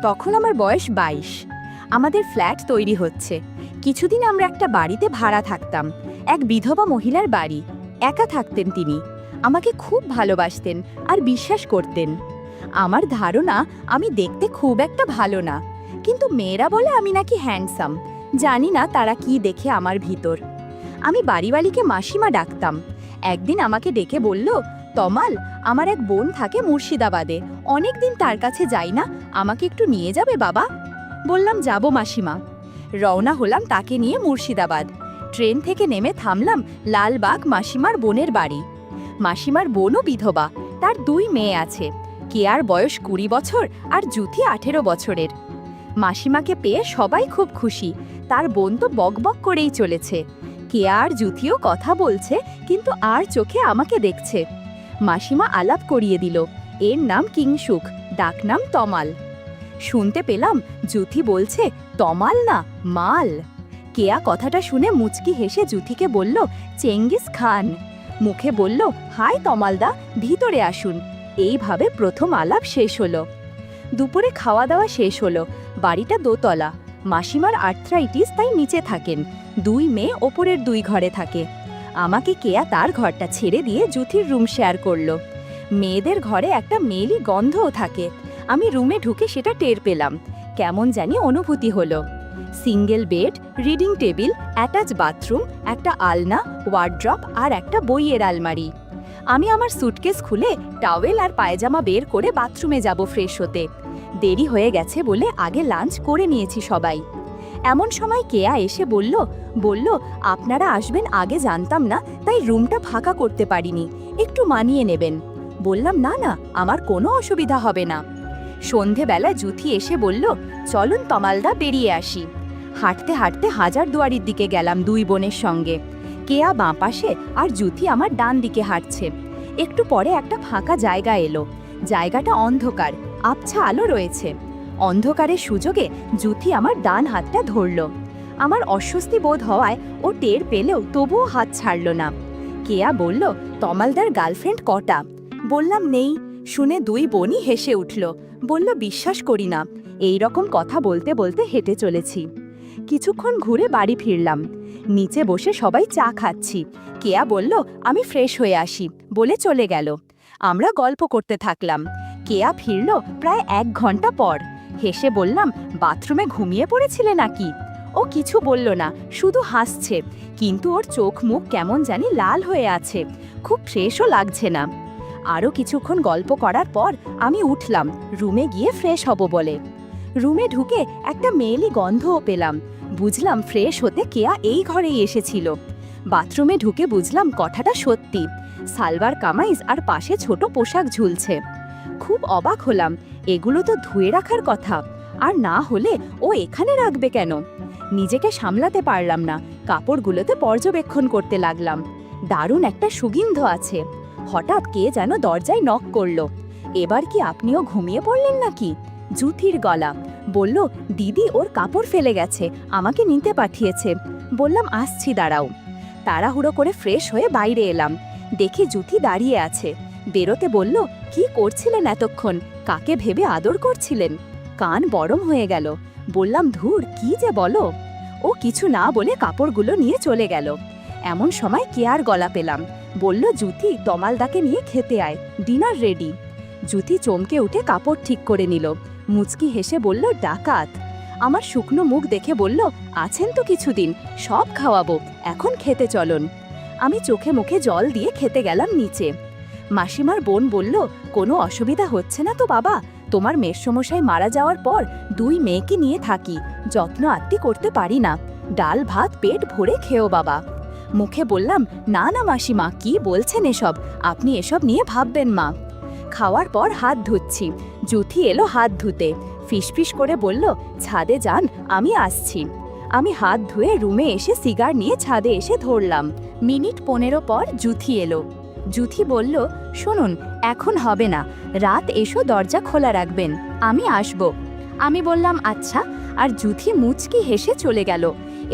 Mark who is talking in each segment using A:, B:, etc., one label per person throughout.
A: তখন আমার বয়স 22। আমাদের ফ্ল্যাট তৈরি হচ্ছে। কিছুদিন আমরা একটা বাড়িতে ভাড়া থাকতাম, এক বিধবা মহিলার বাড়ি। একা থাকতেন তিনি। আমাকে খুব ভালোবাসতেন আর বিশ্বাস করতেন। আমার ধারণা আমি দেখতে খুব একটা ভালো না, কিন্তু মেয়েরা বলে আমি নাকি হ্যান্ডসাম। জানি না তারা কি দেখে আমার ভিতর। আমি বাড়িওয়ালিকে মাসিমা ডাকতাম। একদিন আমাকে ডেকে বলল, তমাল, আমার এক বোন থাকে মুর্শিদাবাদে, অনেকদিন তার কাছে যাই না, আমাকে একটু নিয়ে যাবে বাবা? বললাম, যাব মাসিমা। রওনা হলাম তাকে নিয়ে মুর্শিদাবাদ। ট্রেন থেকে নেমে থামলাম লালবাগ মাসিমার বোনের বাড়ি। মাসিমার বোনও বিধবা, তার 2 মেয়ে আছে। কেয়ার বয়স 20 বছর আর জুথি 18 বছরের। মাসিমাকে পেয়ে সবাই খুব খুশি। তার বোন তো বকবক করেই চলেছে। কেয়া আর জুথিও কথা বলছে, কিন্তু আর চোখে আমাকে দেখছে। মাসিমা আলাপ করিয়ে দিল, এর নাম কিংসুক, ডাকনাম তমাল। শুনতে পেলাম জুথি বলছে, তমাল না, মাল। কেয়া কথাটা শুনে মুচকি হেসে জুথিকে বলল, চেঙ্গিস খান। মুখে বলল, হাই তমালদা, ভিতরে আসুন। এইভাবে প্রথম আলাপ শেষ হলো। দুপুরে খাওয়া দাওয়া শেষ হলো। বাড়িটা দোতলা। মাসিমার আর্থ্রাইটিস, তাই নিচে থাকেন। 2 মেয়ে ওপরের 2 ঘরে থাকে। আমাকে কেয়া তার ঘরটা ছেড়ে দিয়ে জুথির রুম শেয়ার করলো। মেয়েদের ঘরে একটা মেলি গন্ধও থাকে। আমি রুমে ঢুকে সেটা টের পেলাম। কেমন জানি অনুভূতি হলো। Single bed, reading table, attach bathroom, একটা আলনা, ওয়ার্ড্রপ আর একটা বইয়ের আলমারি। আমি আমার সুটকেস খুলে টাওয়েল আর পায়জামা বের করে বাথরুমে যাব ফ্রেশ হতে। দেরি হয়ে গেছে বলে আগে লাঞ্চ করে নিয়েছি সবাই। এমন সময় কেয়া এসে বলল, আপনারা আসবেন আগে জানতাম না, তাই রুমটা ফাঁকা করতে পারিনি, একটু মানিয়ে নেবেন। বললাম, না না, আমার কোনো অসুবিধা হবে না। সন্ধেবেলা জুথি এসে বলল, চলুন তমালদা, বেরিয়ে আসি। হাঁটতে হাঁটতে হাজারদুয়ারির দিকে গেলাম 2 বোনের সঙ্গে। কেয়া বাঁ পাশে আর জুথি আমার ডান দিকে হাঁটছে। একটু পরে একটা ফাঁকা জায়গা এলো। জায়গাটা অন্ধকার, আবছা আলো রয়েছে। অন্ধকারের সুযোগে জুথি আমার ডান হাতটা ধরল। আমার অস্বস্তি বোধ হওয়ায় ও টের পেলেও তবুও হাত ছাড়ল না। কেয়া বলল, তমালদার গার্লফ্রেন্ড কটা? বললাম, নেই। শুনে 2 বোনই হেসে উঠল। বলল, বিশ্বাস করি না। এই রকম কথা বলতে বলতে হেঁটে চলেছি। কিছুক্ষণ ঘুরে বাড়ি ফিরলাম। নিচে বসে সবাই চা খাচ্ছি। কেয়া বলল, আমি ফ্রেশ হয়ে আসি, বলে চলে গেল। আমরা গল্প করতে থাকলাম। কেয়া ফিরল প্রায় 1 ঘন্টা পর। হেসে বললাম, বাথরুমে ঘুমিয়ে পড়েছিলে নাকি? ও কিছু বলল না, শুধু হাসছে, কিন্তু ওর চোখ মুখ কেমন জানি লাল হয়ে আছে, খুব ফ্রেশও লাগছে না। আরও কিছুক্ষণ গল্প করার পর আমি উঠলাম রুমে গিয়ে ফ্রেশ হব বলে। রুমে ঢুকে একটা মেয়েলি গন্ধও পেলাম। বুঝলাম ফ্রেশ হতে কেয়া এই ঘরেই এসেছিল। বাথরুমে ঢুকে বুঝলাম কথাটা সত্যি। সালবার কামাইজ আর পাশে ছোট পোশাক ঝুলছে। খুব অবাক হলাম, এগুলো তো ধুয়ে রাখার কথা, আর না হলে ও এখানে রাখবে কেন? নিজেকে সামলাতে পারলাম না, কাপড়গুলোতে পর্যবেক্ষণ করতে লাগলাম। দারুণ একটা সুগন্ধ আছে। হঠাৎ কে যেন দরজায় নক করলো। এবার কি আপনিও ঘুমিয়ে পড়লেন নাকি? জুথির গলা। বলল, দিদি ওর কাপড় ফেলে গেছে, আমাকে নিতে পাঠিয়েছে। বললাম, আসছি, দাঁড়াও। তাড়াহুড়ো করে ফ্রেশ হয়ে বাইরে এলাম। দেখি জুথি দাঁড়িয়ে আছে। বেরোতে বলল, কি করছিলেন এতক্ষণ? কাকে ভেবে আদর করছিলেন? কান গরম হয়ে গেল। বললাম, ধুর, কি যে বলো। ও কিছু না বলে কাপড়গুলো নিয়ে চলে গেল। এমন সময় কেয়ার গলা পেলাম। বলল, জুথি, তমালদাকে নিয়ে খেতে আয়, ডিনার রেডি। জুথি চমকে উঠে কাপড় ঠিক করে নিল। মুচকি হেসে বলল, ডাকাত। আমার শুকনো মুখ দেখে বলল, আছেন তো কিছুদিন, সব খাওয়াবো, এখন খেতে চলুন। আমি চোখে মুখে জল দিয়ে খেতে গেলাম নিচে। মাসিমার বোন বলল, কোনো অসুবিধা হচ্ছে না তো বাবা? তোমার মেসমশাই মারা যাওয়ার পর 2 মেয়েকে নিয়ে থাকি, যত্ন আত্তি করতে পারি না। ডাল ভাত পেট ভরে খেও বাবা। মুখে বললাম, না না মাসিমা, কি বলছেন এসব? আপনি এসব নিয়ে ভাববেন মা। খাওয়ার পর হাত ধুচ্ছি। জুথি এলো হাত ধুতে। ফিসফিস করে বলল, ছাদে যান, আমি আসছি। আমি হাত ধুয়ে রুমে এসে সিগার নিয়ে ছাদে এসে ধরলাম। মিনিট 15 পর জুথি এলো। জুথি বলল, শুনুন, এখন হবে না, রাত এসো, দরজা খোলা রাখবেন, আমি আসব। আমি বললাম, আচ্ছা, আর জুথি মুচকি হেসে চলে গেল।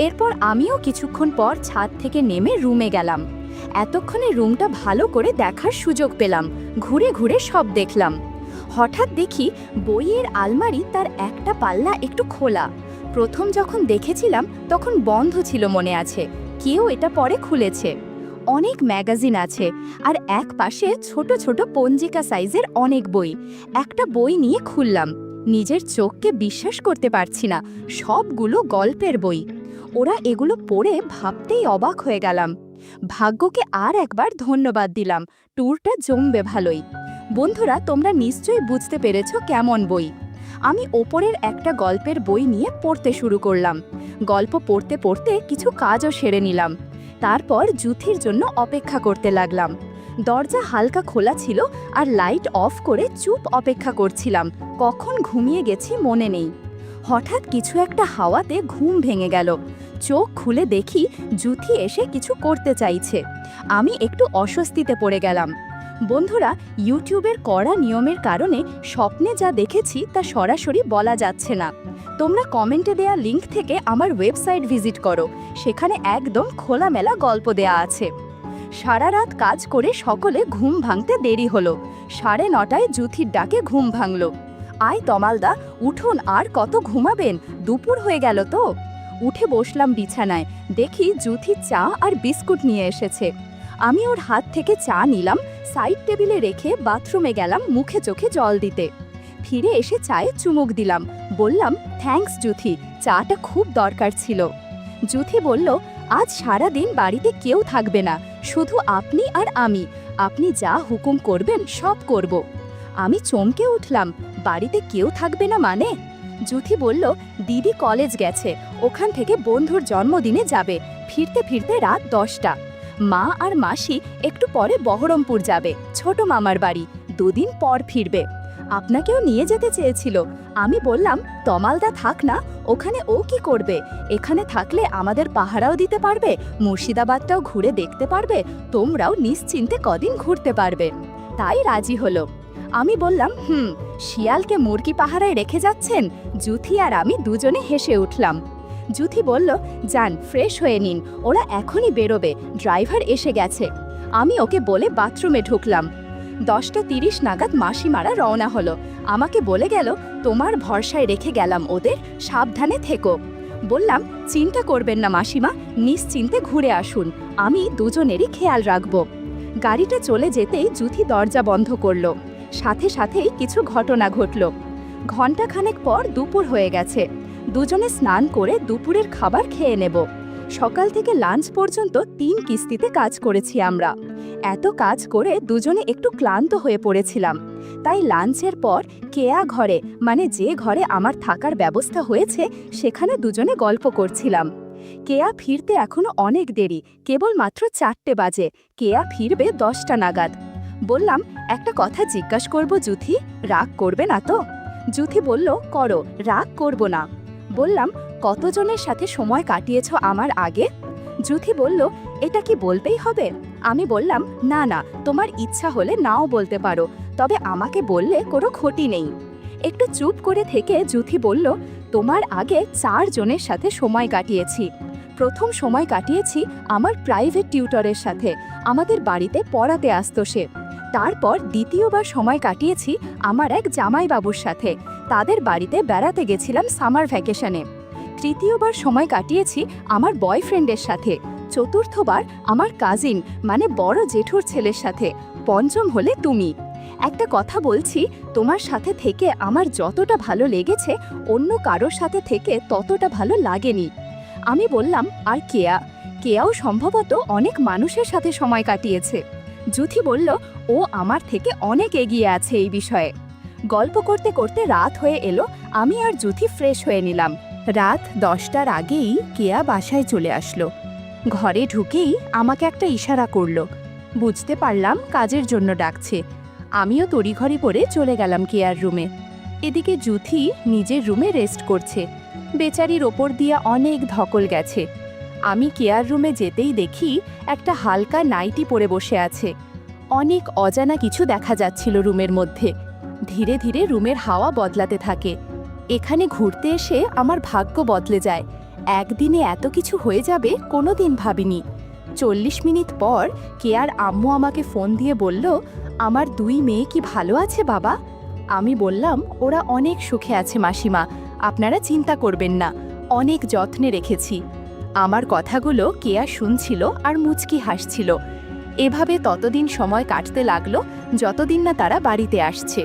A: এরপর আমিও কিছুক্ষণ পর ছাদ থেকে নেমে রুমে গেলাম। এতক্ষণে রুমটা ভালো করে দেখার সুযোগ পেলাম। ঘুরে ঘুরে সব দেখলাম। হঠাৎ দেখি বইয়ের আলমারি তার একটা পাল্লা একটু খোলা। প্রথম যখন দেখেছিলাম তখন বন্ধ ছিল মনে আছে, কেউ এটা পরে খুলেছে। অনেক ম্যাগাজিন আছে আর এক পাশে ছোট ছোট পঞ্জিকা সাইজের অনেক বই। একটা বই নিয়ে খুললাম, নিজের চোখকে বিশ্বাস করতে পারছি না, সবগুলো গল্পের বই। ওরা এগুলো পড়ে ভাবতেই অবাক হয়ে গেলাম। ভাগ্যকে আর একবার ধন্যবাদ দিলাম, ট্যুরটা জমবে ভালোই। বন্ধুরা, তোমরা নিশ্চয়ই বুঝতে পেরেছো কেমন বই। আমি ওপরের একটা গল্পের বই নিয়ে পড়তে শুরু করলাম। গল্প পড়তে পড়তে কিছু কাজও সেরে নিলাম। তারপর জুথির জন্য অপেক্ষা করতে লাগলাম। দরজা হালকা খোলা ছিল আর লাইট অফ করে চুপ অপেক্ষা করছিলাম। কখন ঘুমিয়ে গেছি মনে নেই। হঠাৎ কিছু একটা হাওয়াতে ঘুম ভেঙে গেল। চোখ খুলে দেখি জুথি এসে কিছু করতে চাইছে। আমি একটু অস্বস্তিতে পড়ে গেলাম। বন্ধুরা, ইউটিউবের কড়া নিয়মের কারণে স্বপ্নে যা দেখেছি তা সরাসরি বলা যাচ্ছে না। তোমরা কমেন্টে দেয়া লিংক থেকে আমার ওয়েবসাইট ভিজিট করো, সেখানে একদম খোলামেলা গল্প দেয়া আছে। সারা রাত কাজ করে সকলে ঘুম ভাঙতে দেরি হলো। 9:30টায় জুথির ডাকে ঘুম ভাঙল। আয় তমালদা, উঠুন, আর কত ঘুমাবেন, দুপুর হয়ে গেল তো। উঠে বসলাম বিছানায়, দেখি জুথি চা আর বিস্কুট নিয়ে এসেছে। আমি ওর হাত থেকে চা নিলাম, সাইড টেবিলে রেখে বাথরুমে গেলাম মুখে চোখে জল দিতে। ফিরে এসে চায়ে চুমুক দিলাম, বললাম থ্যাঙ্কস জুথি, চাটা খুব দরকার ছিল। জুথি বলল, আজ সারা দিন বাড়িতে কেউ থাকবে না, শুধু আপনি আর আমি। আপনি যা হুকুম করবেন সব করব। আমি চমকে উঠলাম, বাড়িতে কেউ থাকবে না মানে? জুথি বলল, দিদি কলেজ গেছে, ওখান থেকে বন্ধুর জন্মদিনে যাবে, ফিরতে ফিরতে রাত 10টা। মা আর মাসি একটু পরে বহরমপুর যাবে, ছোট মামার বাড়ি, 2 দিন পর ফিরবে। আপনাকেও নিয়ে যেতে চেয়েছিল। আমি বললাম, তমালদা থাক না, ওখানে ও কি করবে? এখানে থাকলে আমাদের পাহারাও দিতে পারবে, মুর্শিদাবাদটাও ঘুরে দেখতে পারবে, তোমরাও নিশ্চিন্তে কদিন ঘুরতে পারবে। তাই রাজি হলো। আমি বললাম, শিয়ালকে মুরগি পাহারায় রেখে যাচ্ছেন? জুথি আর আমি দুজনে হেসে উঠলাম। জুথি বলল, যান ফ্রেশ হয়ে নিন, ওরা এখনই বেরোবে, ড্রাইভার এসে গেছে। আমি ওকে বলে বাথরুমে ঢুকলাম। 10:30 নাগাদ মাসিমারা রওনা হলো। আমাকে বলে গেল, তোমার ভরসায় রেখে গেলাম ওদের, সাবধানে থেকো। বললাম, চিন্তা করবেন না মাসিমা, নিশ্চিন্তে ঘুরে আসুন, আমি দুজনেরই খেয়াল রাখব। গাড়িটা চলে যেতেই জুথি দরজা বন্ধ করল। সাথে সাথেই কিছু ঘটনা ঘটল। ঘণ্টাখানেক পর দুপুর হয়ে গেছে। দুজনে স্নান করে দুপুরের খাবার খেয়ে নেব। সকাল থেকে লাঞ্চ পর্যন্ত 3 কিস্তিতে কাজ করেছি আমরা। এত কাজ করে দুজনে একটু ক্লান্ত হয়ে পড়েছিলাম। তাই লাঞ্চের পর কেয়া ঘরে, মানে যে ঘরে আমার থাকার ব্যবস্থা হয়েছে, সেখানে দুজনে গল্প করছিলাম। কেয়া ফিরতে এখনো অনেক দেরি, কেবলমাত্র 4টে বাজে। কেয়া ফিরবে 10টা নাগাদ। বললাম, একটা কথা জিজ্ঞাসা করব জুথি, রাগ করবে না তো? জুথি বলল, করো, রাগ করব না। বললাম, কতজনের সাথে সময় কাটিয়েছ আমার আগে? জুথি বলল, এটা কি বলতেই হবে? আমি বললাম, না না, তোমার ইচ্ছা হলে নাও বলতে পারো, তবে আমাকে বললে কোনো ক্ষতি নেই। একটু চুপ করে থেকে জুথি বলল, তোমার আগে 4 জনের সাথে সময় কাটিয়েছি। প্রথম সময় কাটিয়েছি আমার প্রাইভেট টিউটরের সাথে, আমাদের বাড়িতে পড়াতে আসতো সে। তারপর দ্বিতীয়বার সময় কাটিয়েছি আমার এক জামাইবাবুর সাথে, তাদের বাড়িতে বেড়াতে গেছিলাম সামার ভ্যাকেশনে। তৃতীয়বার সময় কাটিয়েছি আমার বয়ফ্রেন্ডের সাথে। চতুর্থবার আমার কাজিন, মানে বড় জেঠুর ছেলের সাথে। পঞ্চম হলে তুমি। একটা কথা বলছি, তোমার সাথে থেকে আমার যতটা ভালো লেগেছে, অন্য কারোর সাথে থেকে ততটা ভালো লাগেনি। আমি বললাম, আর কেয়াও সম্ভবত অনেক মানুষের সাথে সময় কাটিয়েছে। জুথি বলল, ও আমার থেকে অনেক এগিয়ে আছে এই বিষয়ে। গল্প করতে করতে রাত হয়ে এলো। আমি আর জুথি ফ্রেশ হয়ে নিলাম। রাত 10টার আগেই কেয়া বাসায় চলে আসলো। ঘরে ঢুকেই আমাকে একটা ইশারা করলো। বুঝতে পারলাম কাজের জন্য ডাকছে। আমিও তড়িঘড়ি পরে চলে গেলাম কেয়ার রুমে। এদিকে জুথি নিজের রুমে রেস্ট করছে। বেচারির ওপর দিয়ে অনেক ধকল গেছে। আমি কেয়ার রুমে যেতেই দেখি একটা হালকা নাইটি পরে বসে আছে। অনেক অজানা কিছু দেখা যাচ্ছিল রুমের মধ্যে। ধীরে ধীরে রুমের হাওয়া বদলাতে থাকে। এখানে ঘুরতে এসে আমার ভাগ্য বদলে যায়। একদিনে এত কিছু হয়ে যাবে কোনোদিন ভাবিনি। 40 মিনিট পর কেয়ার আম্মু আমাকে ফোন দিয়ে বলল, আমার 2 মেয়ে কি ভালো আছে বাবা? আমি বললাম, ওরা অনেক সুখে আছে মাসিমা, আপনারা চিন্তা করবেন না, অনেক যত্নে রেখেছি। আমার কথাগুলো কেয়া শুনছিল আর মুচকি হাসছিল। এভাবে ততদিন সময় কাটতে লাগলো যতদিন না তারা বাড়িতে আসছে।